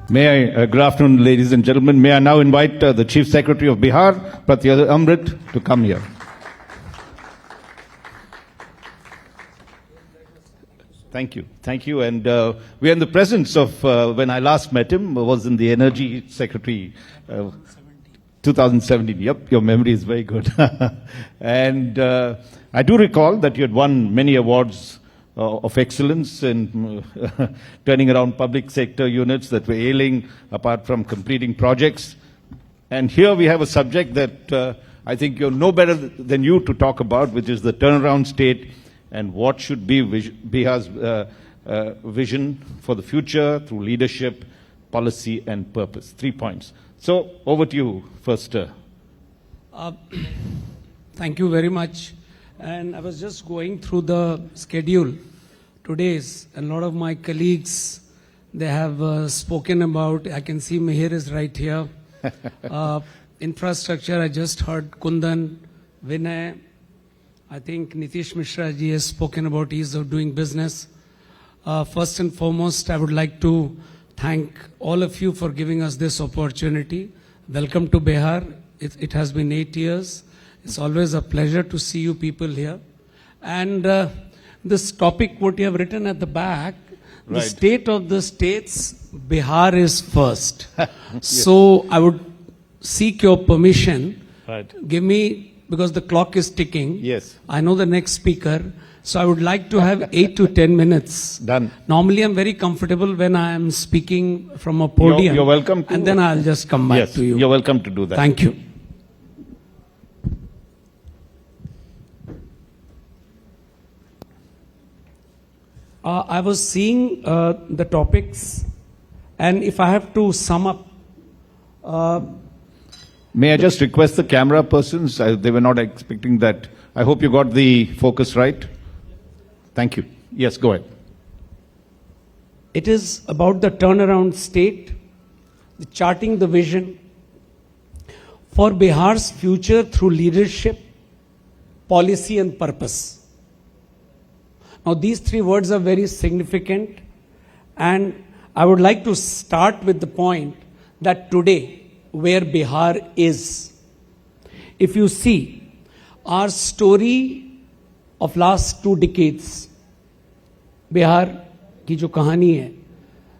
Good afternoon, ladies and gentlemen. May I now invite the Chief Secretary of Bihar, Pratyaya Amrit, to come here. Thank you. Thank you. And we are in the presence of, when I last met him, was in the Energy Secretary, 2017. Yep, your memory is very good. And I do recall that you had won many awards of excellence in turning around public sector units that were ailing apart from completing projects. And here we have a subject that I think you're no better than you to talk about, which is the turnaround state and what should be Bihar's vision for the future through leadership, policy and purpose. 3 points. So over to you first. Thank you very much. And I was just going through the schedule today's, and a lot of my colleagues, they have spoken about, I can see Mihir is right here. Infrastructure, I just heard Kundan, Vinay, I think Nitish Mishra ji has spoken about ease of doing business. First and foremost, I would like to thank all of you for giving us this opportunity. Welcome to Bihar. It has been 8 years. It's always a pleasure to see you people here. And this topic, what you have written at the back, right. The state of the states, Bihar is first. Yes. So I would seek your permission. Right. Give me, because the clock is ticking. Yes. I know the next speaker. So I would like to have 8 to 10 minutes. Done. Normally I'm very comfortable when I am speaking from a podium. You're welcome to. And then I'll just come back to you. You're welcome to do that. Thank you. I was seeing the topics, and if I have to sum up. May I just request the camera persons? They were not expecting that. I hope you got the focus right. Thank you. Yes, go ahead. It is about the turnaround state, the charting the vision for Bihar's future through leadership, policy and purpose. Now, these 3 words are very significant, and I would like to start with the point that today, where Bihar is, if you see our story of last 2 decades, Bihar ki jo kahani hai,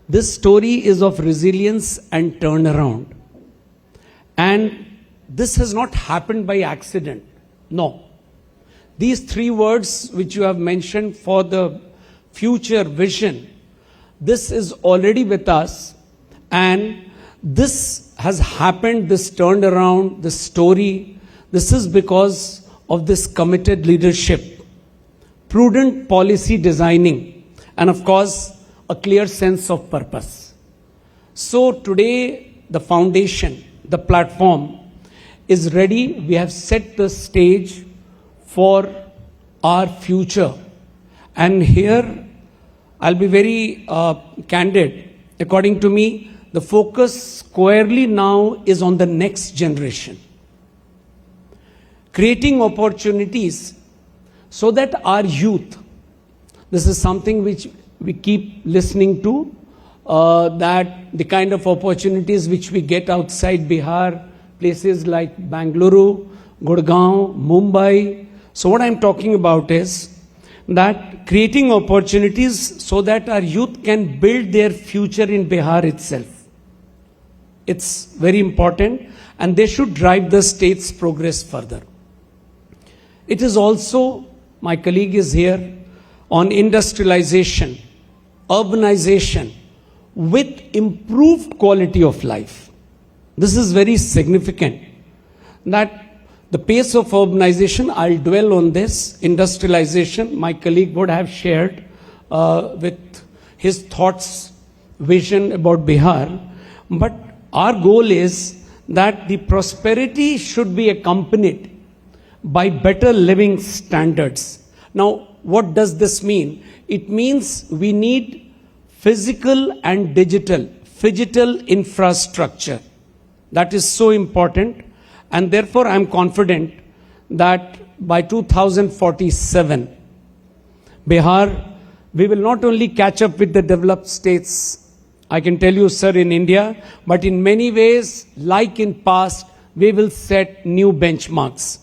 this story is of resilience and turnaround. And this has not happened by accident. No. These 3 words which you have mentioned for the future vision, this is already with us, and this has happened, this turnaround, this story, this is because of this committed leadership, prudent policy designing, and of course, a clear sense of purpose. So today, the foundation, the platform is ready. We have set the stage for our future. And here, I'll be very candid. According to me, the focus squarely now is on the next generation. Creating opportunities so that our youth, this is something which we keep listening to, that the kind of opportunities which we get outside Bihar, places like Bangalore, Gurgaon, Mumbai. So what I'm talking about is that creating opportunities so that our youth can build their future in Bihar itself. It's very important, and they should drive the state's progress further. It is also, my colleague is here, on industrialization, urbanization, with improved quality of life. This is very significant, that the pace of urbanization, I'll dwell on this, industrialization, my colleague would have shared with his thoughts, vision about Bihar. But our goal is that the prosperity should be accompanied by better living standards. Now, what does this mean? It means we need physical and digital infrastructure. That is so important. And therefore, I am confident that by 2047, Bihar, we will not only catch up with the developed states I can tell you, sir, in India, but in many ways, like in past, we will set new benchmarks.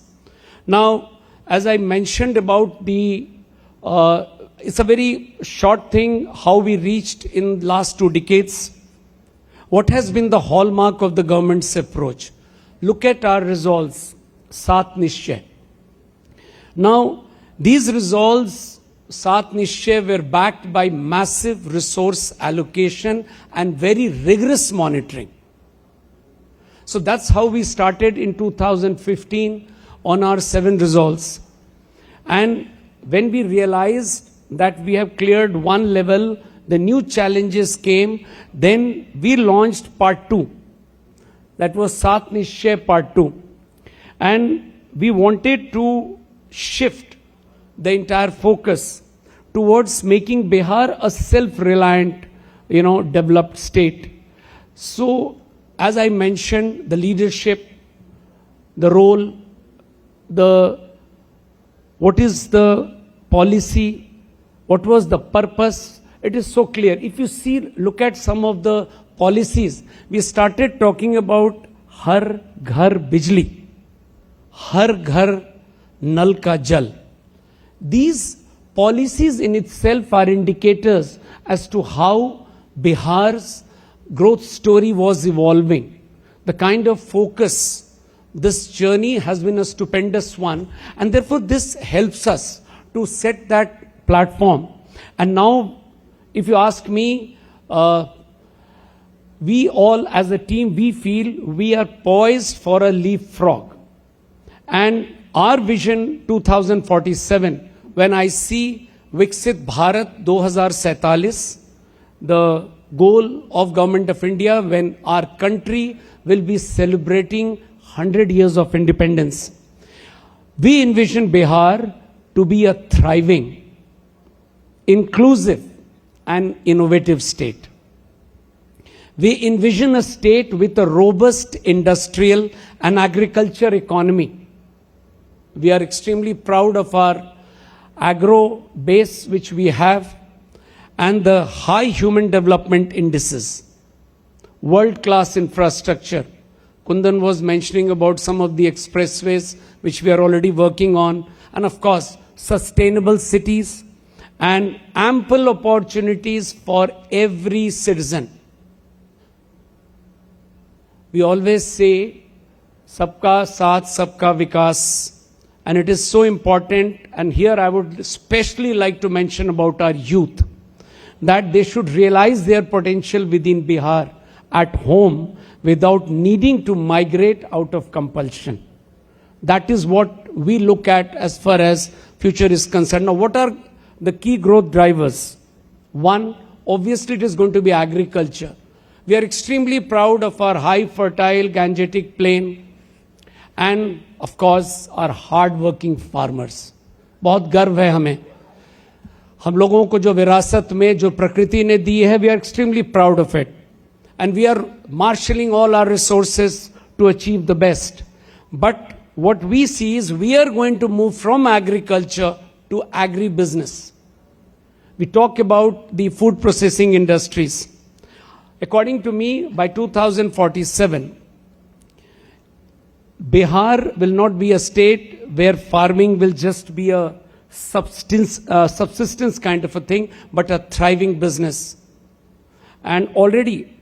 Now, as I mentioned about it's a very short thing, how we reached in last 2 decades. What has been the hallmark of the government's approach? Look at our resolves, Saat Nischay. Now, these resolves, Saat Nischay, were backed by massive resource allocation and very rigorous monitoring. So that's how we started in 2015 on our 7 resolves. And when we realized that we have cleared one level, the new challenges came, then we launched part 2. That was Saat Nischay part 2. And we wanted to shift the entire focus towards making Bihar a self-reliant, developed state. So, as I mentioned, the leadership, the role, what is the policy, what was the purpose, it is so clear. If you look at some of the policies, we started talking about Har Ghar Bijli, Har Ghar Nal Ka Jal. These policies in itself are indicators as to how Bihar's growth story was evolving. The kind of focus, this journey has been a stupendous one, and therefore this helps us to set that platform. And now, if you ask me, we all as a team, we feel we are poised for a leapfrog. And our vision 2047, when I see Viksit Bharat 2047, the goal of Government of India, when our country will be celebrating 100 years of independence, we envision Bihar to be a thriving, inclusive and innovative state. We envision a state with a robust industrial and agriculture economy. We are extremely proud of our agro base which we have and the high human development indices, world-class infrastructure. Kundan was mentioning about some of the expressways which we are already working on, and of course, sustainable cities and ample opportunities for every citizen. We always say, Sabka Saath, Sabka Vikas. And it is so important, and here I would especially like to mention about our youth, that they should realize their potential within Bihar at home without needing to migrate out of compulsion. That is what we look at as far as future is concerned. Now, what are the key growth drivers? One, obviously it is going to be agriculture. We are extremely proud of our high fertile Gangetic plain and of course our hard working farmers. बहुत गर्व है हमें, हम लोगों को जो विरासत में जो प्रकृति ने दी है, we are extremely proud of it. And we are marshalling all our resources to achieve the best. But what we see is we are going to move from agriculture to agribusiness. We talk about the food processing industries. According to me, by 2047, Bihar will not be a state where farming will just be a subsistence kind of a thing, but a thriving business. And already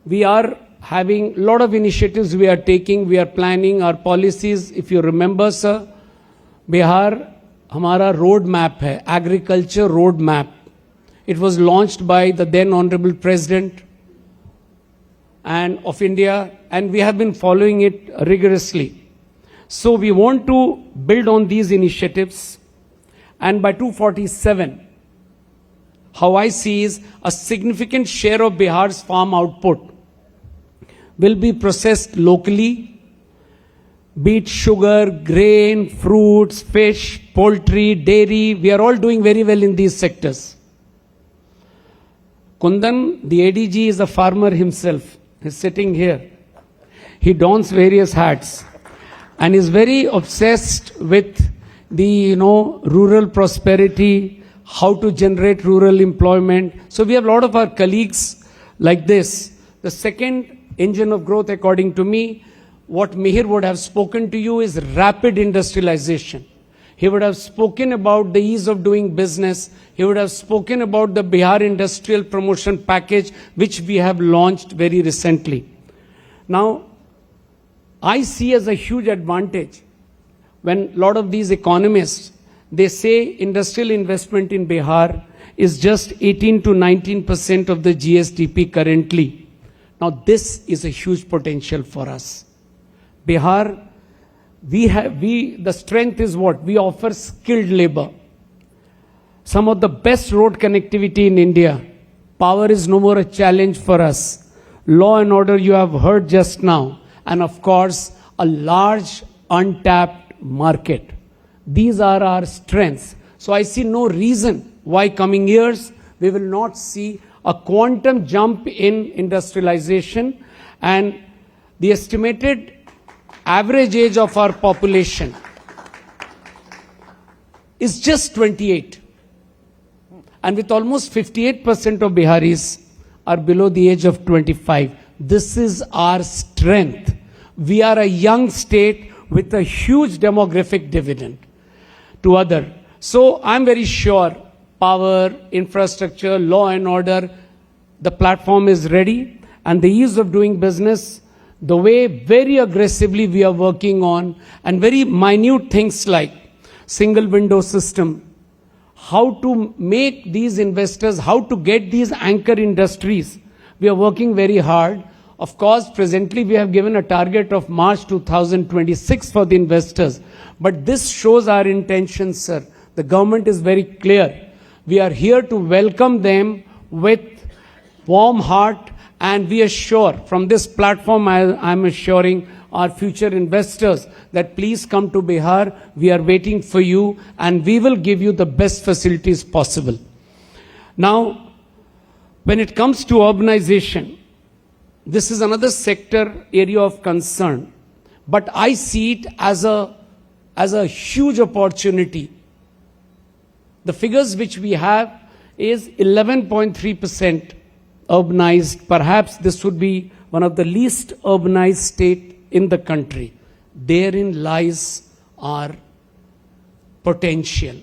we are having a lot of initiatives we are taking, we are planning our policies. If you remember, sir, Bihar, hamara road map hai, agriculture road map. It was launched by the then Honorable President and of India, and we have been following it rigorously. So we want to build on these initiatives, and by 2047, how I see is a significant share of Bihar's farm output will be processed locally, be it sugar, grain, fruits, fish, poultry, dairy. We are all doing very well in these sectors. Kundan, the ADG, is a farmer himself. He's sitting here. He dons various hats and is very obsessed with the, rural prosperity, how to generate rural employment. So we have a lot of our colleagues like this. The second engine of growth, according to me, what Mihir would have spoken to you is rapid industrialization. He would have spoken about the ease of doing business. He would have spoken about the Bihar Industrial Promotion Package, which we have launched very recently. Now, I see as a huge advantage when a lot of these economists, they say industrial investment in Bihar is just 18 to 19% of the GSDP currently. Now, this is a huge potential for us. Bihar, the strength is what? We offer skilled labor. Some of the best road connectivity in India. Power is no more a challenge for us. Law and order you have heard just now. And of course, a large untapped market. These are our strengths. So I see no reason why coming years we will not see a quantum jump in industrialization, and the estimated average age of our population is just 28. And with almost 58% of Biharis are below the age of 25. This is our strength. We are a young state with a huge demographic dividend to other. So I'm very sure power, infrastructure, law and order, the platform is ready, and the ease of doing business, the way very aggressively we are working on, and very minute things like single window system, how to make these investors, how to get these anchor industries. We are working very hard. Of course, presently we have given a target of March 2026 for the investors. But this shows our intention, sir. The government is very clear. We are here to welcome them with warm heart, and we assure from this platform, I'm assuring our future investors that please come to Bihar. We are waiting for you, and we will give you the best facilities possible. Now, when it comes to urbanization, this is another sector area of concern, but I see it as a huge opportunity. The figures which we have is 11.3% urbanized. Perhaps this would be one of the least urbanized state in the country. Therein lies our potential.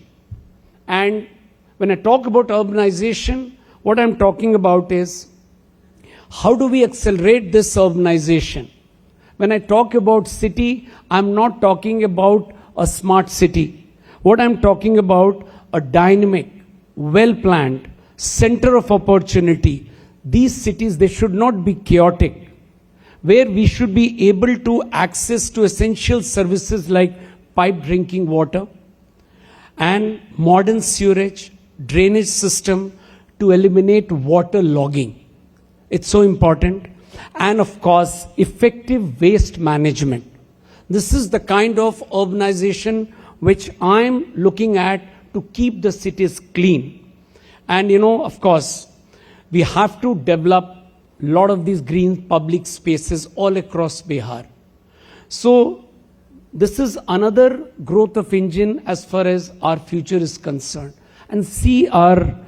And when I talk about urbanization, what I'm talking about is how do we accelerate this urbanization? When I talk about city, I'm not talking about a smart city. What I'm talking about, a dynamic, well-planned center of opportunity. These cities, they should not be chaotic, where we should be able to access to essential services like pipe drinking water and modern sewage, drainage system to eliminate water logging. It's so important. And of course, effective waste management. This is the kind of urbanization which I'm looking at to keep the cities clean. And of course, we have to develop a lot of these green public spaces all across Bihar. So this is another growth of engine as far as our future is concerned. And see our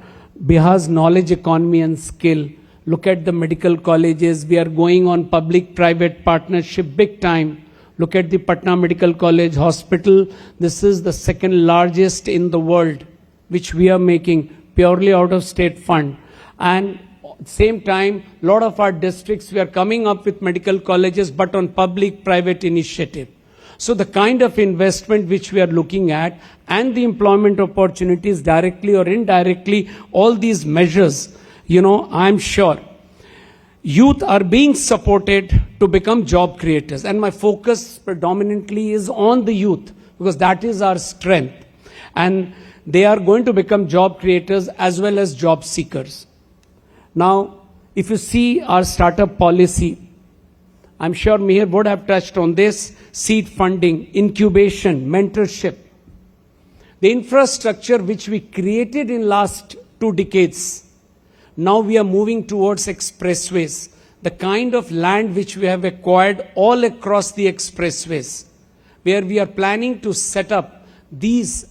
Bihar's knowledge economy and skill. Look at the medical colleges. We are going on public-private partnership big time. Look at the Patna Medical College Hospital. This is the second largest in the world, which we are making purely out of state fund. And at the same time, a lot of our districts, we are coming up with medical colleges, but on public-private initiative. So the kind of investment which we are looking at and the employment opportunities directly or indirectly, all these measures, I'm sure youth are being supported to become job creators. And my focus predominantly is on the youth because that is our strength. And they are going to become job creators as well as job seekers. Now, if you see our startup policy, I'm sure Mihir would have touched on this, seed funding, incubation, mentorship. The infrastructure which we created in last 2 decades, now we are moving towards expressways. The kind of land which we have acquired all across the expressways, where we are planning to set up these,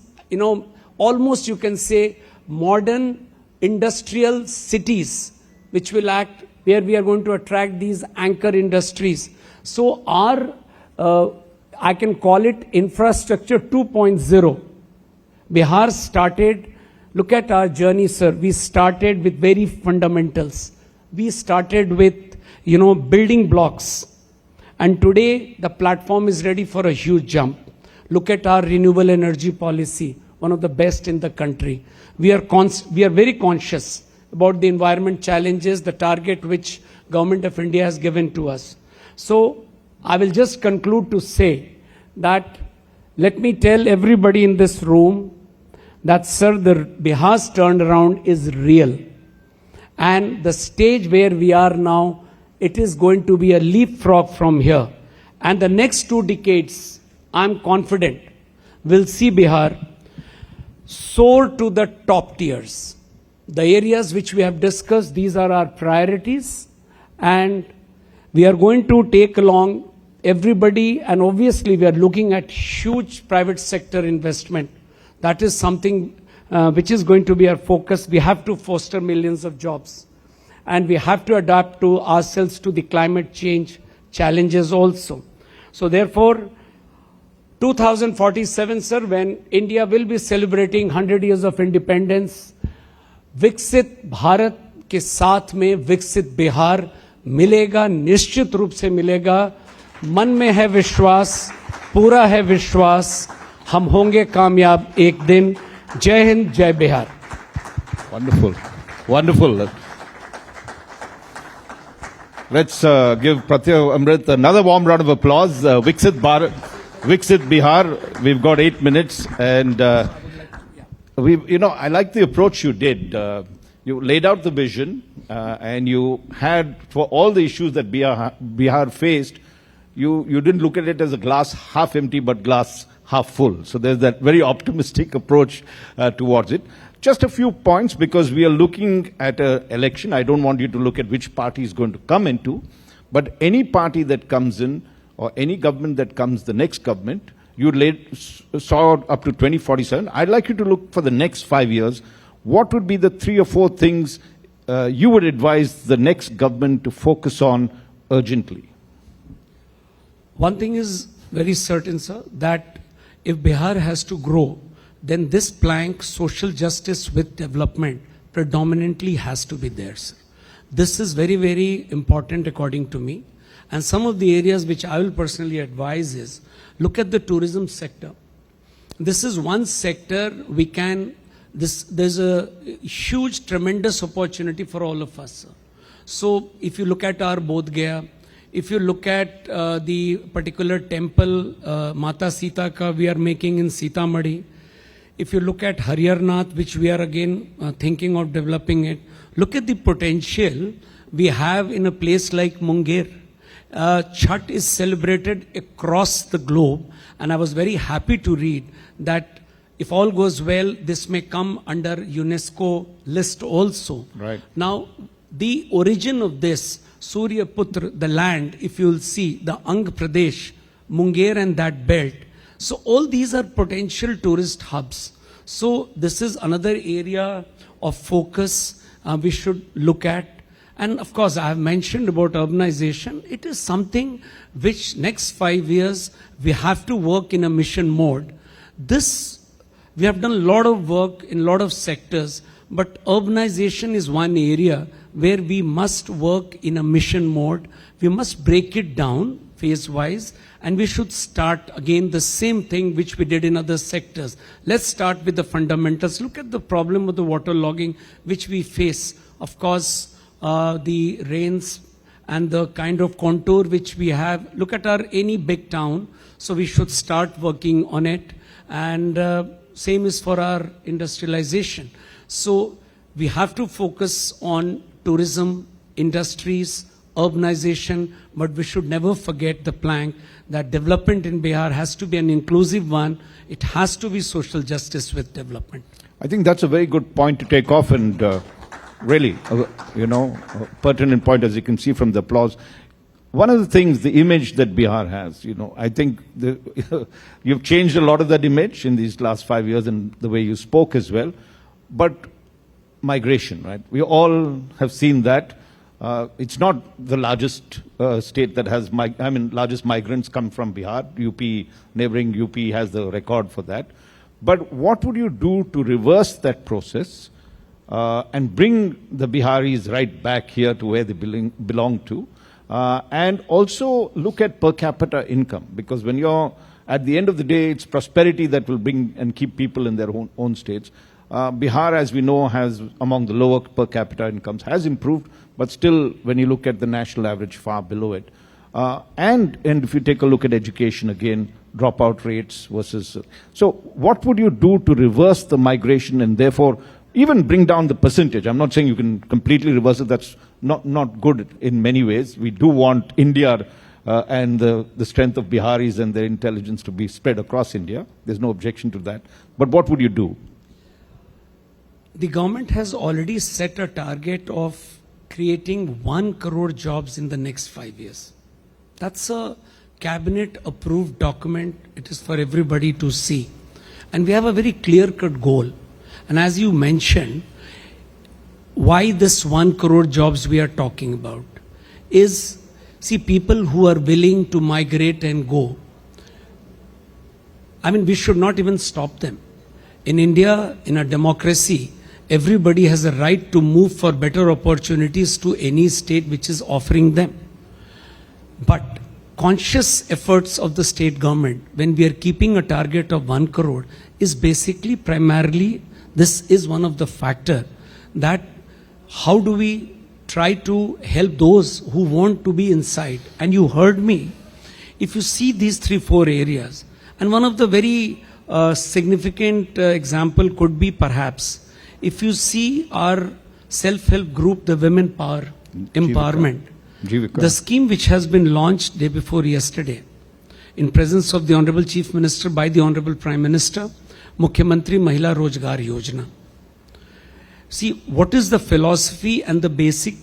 almost you can say modern industrial cities, which will act where we are going to attract these anchor industries. So our, I can call it infrastructure 2.0. Bihar started, look at our journey, sir. We started with very fundamentals. We started with, building blocks. And today the platform is ready for a huge jump. Look at our renewable energy policy, one of the best in the country. We are very conscious about the environment challenges, the target which Government of India has given to us. So I will just conclude to say that, let me tell everybody in this room that, sir, the Bihar's turnaround is real. And the stage where we are now, it is going to be a leapfrog from here. And the next 2 decades, I'm confident, will see Bihar soar to the top tiers. The areas which we have discussed, these are our priorities. And we are going to take along everybody, and obviously we are looking at huge private sector investment. That is something which is going to be our focus. We have to foster millions of jobs. And we have to adapt to ourselves to the climate change challenges also. So therefore, 2047, sir, when India will be celebrating 100 years of independence, विकसित भारत के साथ में विकसित बिहार मिलेगा, निश्चित रूप से मिलेगा. मन में है विश्वास, पूरा है विश्वास, हम होंगे कामयाब एक दिन. जय हिंद, जय Bihar. Wonderful. Wonderful. Let's give Pratyaya Amrit another warm round of applause. Viksit Bihar, we've got 8 minutes, and I like the approach you did. You laid out the vision, and you had, for all the issues that Bihar faced, you didn't look at it as a glass half empty, but glass half full. So there's that very optimistic approach towards it. Just a few points, because we are looking at an election. I don't want you to look at which party is going to come into, but any party that comes in, or any government that comes, the next government, you saw up to 2047. I'd like you to look for the next 5 years. What would be the 3 or 4 things you would advise the next government to focus on urgently? One thing is very certain, sir, that if Bihar has to grow, then this plank, social justice with development, predominantly has to be there, sir. This is very, very important according to me. And some of the areas which I will personally advise is, look at the tourism sector. This is one sector we can, there's a huge, tremendous opportunity for all of us, sir. So if you look at our Bodh Gaya, if you look at the particular temple, Mata Sita ka we are making in Sitamarhi, if you look at Haryarnath, which we are again thinking of developing it, look at the potential we have in a place like Munger. Chhat is celebrated across the globe, and I was very happy to read that if all goes well, this may come under UNESCO list also. Right. Now, the origin of this, Surya Putra, the land, if you will see, the Ang Pradesh, Munger and that belt. So all these are potential tourist hubs. So this is another area of focus we should look at. And of course, I have mentioned about urbanization. It is something which next 5 years we have to work in a mission mode. We have done a lot of work in a lot of sectors, but urbanization is one area where we must work in a mission mode. We must break it down phase-wise, and we should start again the same thing which we did in other sectors. Let's start with the fundamentals. Look at the problem of the waterlogging which we face. Of course, the rains and the kind of contour which we have. Look at any big town. So we should start working on it. And same is for our industrialization. So we have to focus on tourism, industries, urbanization, but we should never forget the plank that development in Bihar has to be an inclusive one. It has to be social justice with development. I think that's a very good point to take off, and really, a pertinent point, as you can see from the applause. One of the things, the image that Bihar has, I think you've changed a lot of that image in these last 5 years and the way you spoke as well. But migration, right? We all have seen that. It's not the largest state that has, largest migrants come from Bihar. UP, neighboring UP has the record for that. But what would you do to reverse that process and bring the Biharis right back here to where they belong to? And also look at per capita income, because when you're, at the end of the day, it's prosperity that will bring and keep people in their own states. Bihar, as we know, has among the lower per capita incomes, has improved, but still, when you look at the national average, far below it. And if you take a look at education again, dropout rates versus... So what would you do to reverse the migration and therefore even bring down the percentage? I'm not saying you can completely reverse it. That's not good in many ways. We do want India and the strength of Biharis and their intelligence to be spread across India. There's no objection to that. But what would you do? The government has already set a target of creating 1 crore jobs in the next 5 years. That's a cabinet approved document. It is for everybody to see. And we have a very clear-cut goal. And as you mentioned, why this 1 crore jobs we are talking about is, see, people who are willing to migrate and go. I mean, we should not even stop them. In India, in a democracy, everybody has a right to move for better opportunities to any state which is offering them. But conscious efforts of the state government, when we are keeping a target of 1 crore, is basically primarily, this is one of the factors that how do we try to help those who want to be inside. And you heard me, if you see these 3-4 areas, and one of the very significant example could be perhaps, if you see our self-help group, the Women Power Empowerment, the scheme which has been launched day before yesterday, in presence of the Honorable Chief Minister by the Honorable Prime Minister, Mukhyamantri Mahila Rojgar Yojana. See, what is the philosophy and the basic,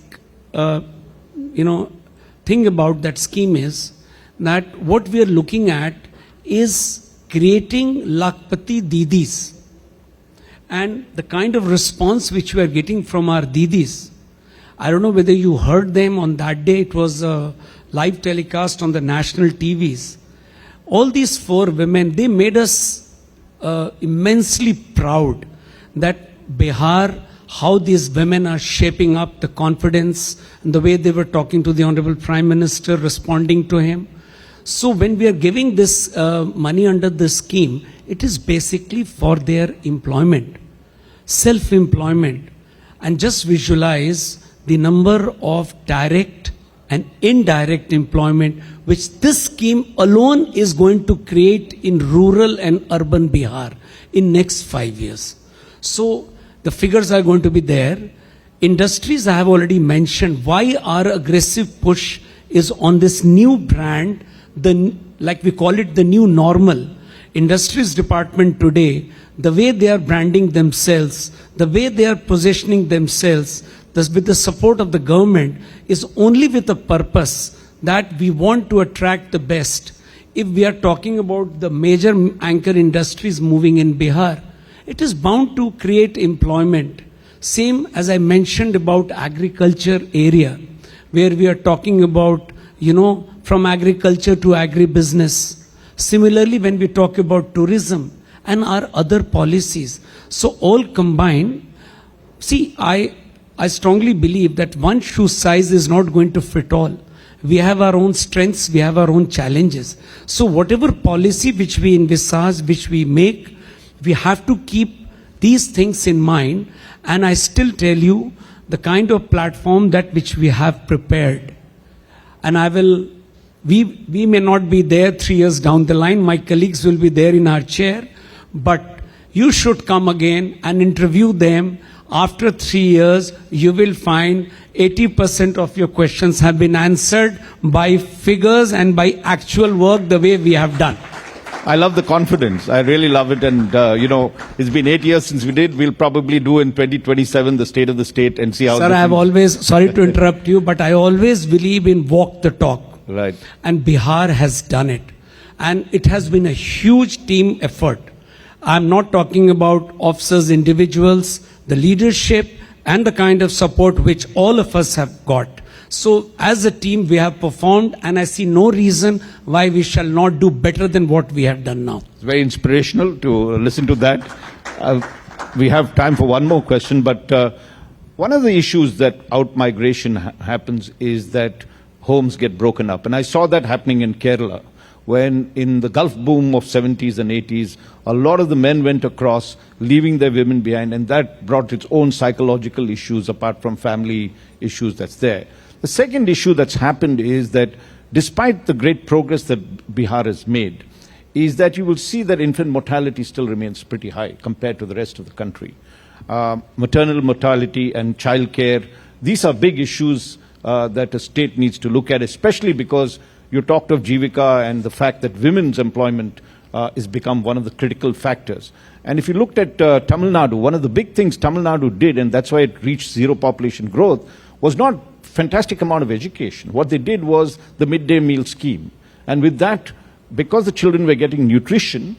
thing about that scheme is that what we are looking at is creating Lakpati Didis. And the kind of response which we are getting from our Didis, I don't know whether you heard them on that day, it was a live telecast on the national TVs. All these 4 women, they made us immensely proud that Bihar, how these women are shaping up the confidence and the way they were talking to the Honorable Prime Minister, responding to him. So when we are giving this money under this scheme, it is basically for their employment, self-employment. And just visualize the number of direct and indirect employment which this scheme alone is going to create in rural and urban Bihar in next 5 years. So the figures are going to be there. Industries I have already mentioned. Why our aggressive push is on this new brand, like we call it the new normal. Industries department today, the way they are branding themselves, the way they are positioning themselves, with the support of the government, is only with the purpose that we want to attract the best. If we are talking about the major anchor industries moving in Bihar, it is bound to create employment. Same as I mentioned about agriculture area, where we are talking about, from agriculture to agribusiness. Similarly, when we talk about tourism and our other policies, so all combined, see, I strongly believe that one shoe size is not going to fit all. We have our own strengths, we have our own challenges. So whatever policy which we envisage, which we make, we have to keep these things in mind. And I still tell you the kind of platform that which we have prepared. And we may not be there 3 years down the line. My colleagues will be there in our chair. But you should come again and interview them. After 3 years, you will find 80% of your questions have been answered by figures and by actual work the way we have done. I love the confidence. I really love it. And, it's been 8 years since we did. We'll probably do in 2027 the state of the state and see how... Sir, I have always, sorry to interrupt you, but I always believe in walk the talk. Right. And Bihar has done it. And it has been a huge team effort. I'm not talking about officers, individuals, the leadership and the kind of support which all of us have got. So as a team, we have performed, and I see no reason why we shall not do better than what we have done now. It's very inspirational to listen to that. We have time for one more question, but one of the issues that out-migration happens is that homes get broken up. And I saw that happening in Kerala, when in the Gulf boom of 70s and 80s, a lot of the men went across, leaving their women behind, and that brought its own psychological issues apart from family issues that's there. The second issue that's happened is that despite the great progress that Bihar has made, is that you will see that infant mortality still remains pretty high compared to the rest of the country. Maternal mortality and child care, these are big issues that a state needs to look at, especially because you talked of Jivika and the fact that women's employment has become one of the critical factors. And if you looked at Tamil Nadu, one of the big things Tamil Nadu did, and that's why it reached zero population growth, was not fantastic amount of education. What they did was the midday meal scheme. And with that, because the children were getting nutrition,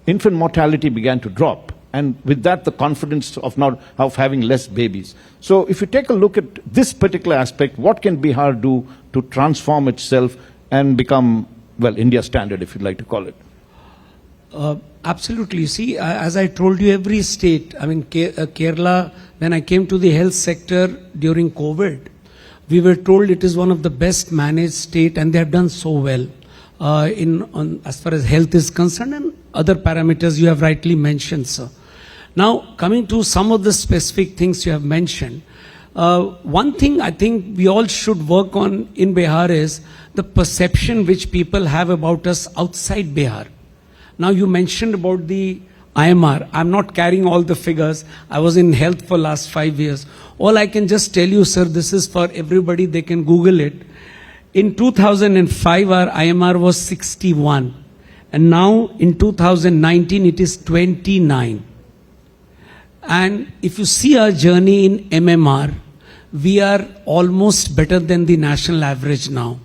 infant mortality began to drop. And with that, the confidence of having less babies. So if you take a look at this particular aspect, what can Bihar do to transform itself and become, well, India standard, if you'd like to call it? Absolutely. See, as I told you, every state, I mean, Kerala, when I came to the health sector during COVID, we were told it is one of the best managed state, and they have done so well as far as health is concerned, and other parameters you have rightly mentioned, sir. Now, coming to some of the specific things you have mentioned, one thing I think we all should work on in Bihar is the perception which people have about us outside Bihar. Now, you mentioned about the IMR. I'm not carrying all the figures. I was in health for last 5 years. All I can just tell you, sir, this is for everybody. They can Google it. In 2005, our IMR was 61. And now, in 2019, it is 29. And if you see our journey in MMR, we are almost better than the national average now.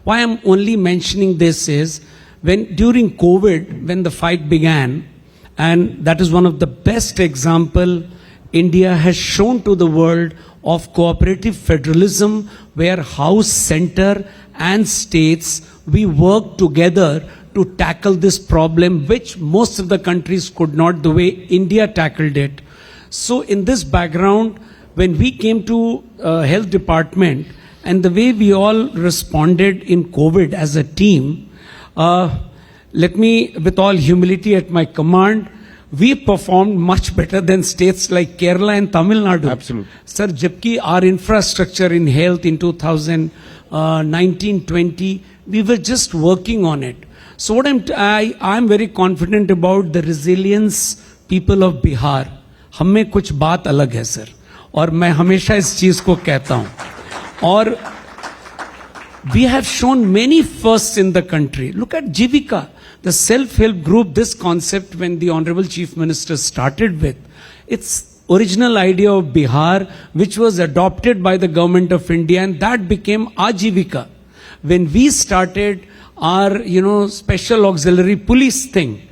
Why I'm only mentioning this is, when during COVID, when the fight began, and that is one of the best example India has shown to the world of cooperative federalism, where House, Center and states, we work together to tackle this problem, which most of the countries could not, the way India tackled it. So in this background, when we came to health department, and the way we all responded in COVID as a team, let me, with all humility at my command, we performed much better than states like Kerala and Tamil Nadu. Absolutely. Sir, jabki our infrastructure in health in 2019-20, we were just working on it. So what I'm very confident about the resilience people of Bihar. हम में कुछ बात अलग है sir, और मैं हमेशा इस चीज को कहता हूं. और we have shown many firsts in the country. Look at Jivika, the self-help group, this concept when the Honorable Chief Minister started with. It's original idea of Bihar, which was adopted by the government of India, and that became Ajivika. When we started our, special auxiliary police thing,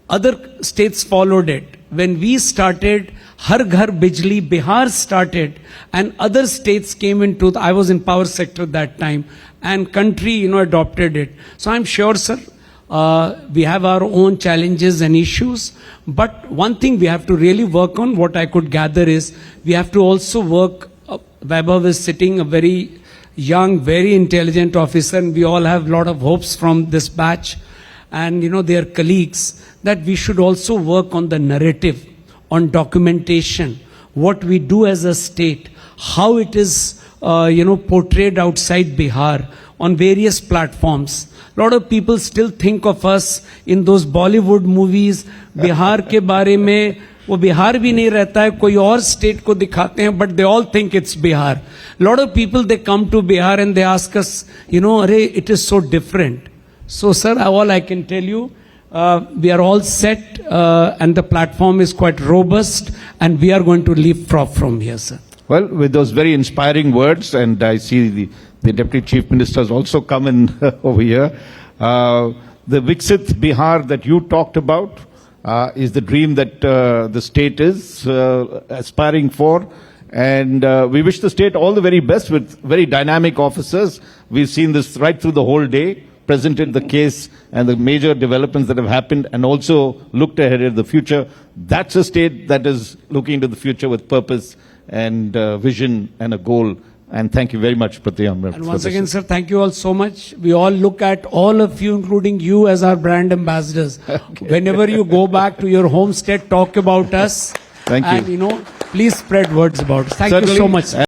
other states followed it. When we started Har Ghar Bijli, Bihar started, and other states came into, I was in power sector that time, and country, adopted it. So I'm sure, sir, we have our own challenges and issues, but one thing we have to really work on, what I could gather is, we have to also work, Vaibhav is sitting, a very young, very intelligent officer, and we all have a lot of hopes from this batch, and their colleagues, that we should also work on the narrative, on documentation, what we do as a state, how it is, portrayed outside Bihar on various platforms. A lot of people still think of us in those Bollywood movies, Bihar ke bare mein, वो बिहार भी नहीं रहता है, कोई और state को दिखाते हैं, but they all think it's Bihar. A lot of people, they come to Bihar and they ask us, arey, it is so different. So, sir, all I can tell you, we are all set, and the platform is quite robust, and we are going to leapfrog from here, sir. Well, with those very inspiring words, and I see the Deputy Chief Minister has also come in over here. The Viksit Bihar that you talked about is the dream that the state is aspiring for. And we wish the state all the very best with very dynamic officers. We've seen this right through the whole day, presented the case and the major developments that have happened, and also looked ahead at the future. That's a state that is looking into the future with purpose and vision and a goal. And thank you very much, Pratyaya Amrit. And once again, sir, thank you all so much. We all look at all of you, including you, as our brand ambassadors. Okay. Whenever you go back to your home state, talk about us. Thank you. And, please spread words about us. Thank you so Certainly. much, sir.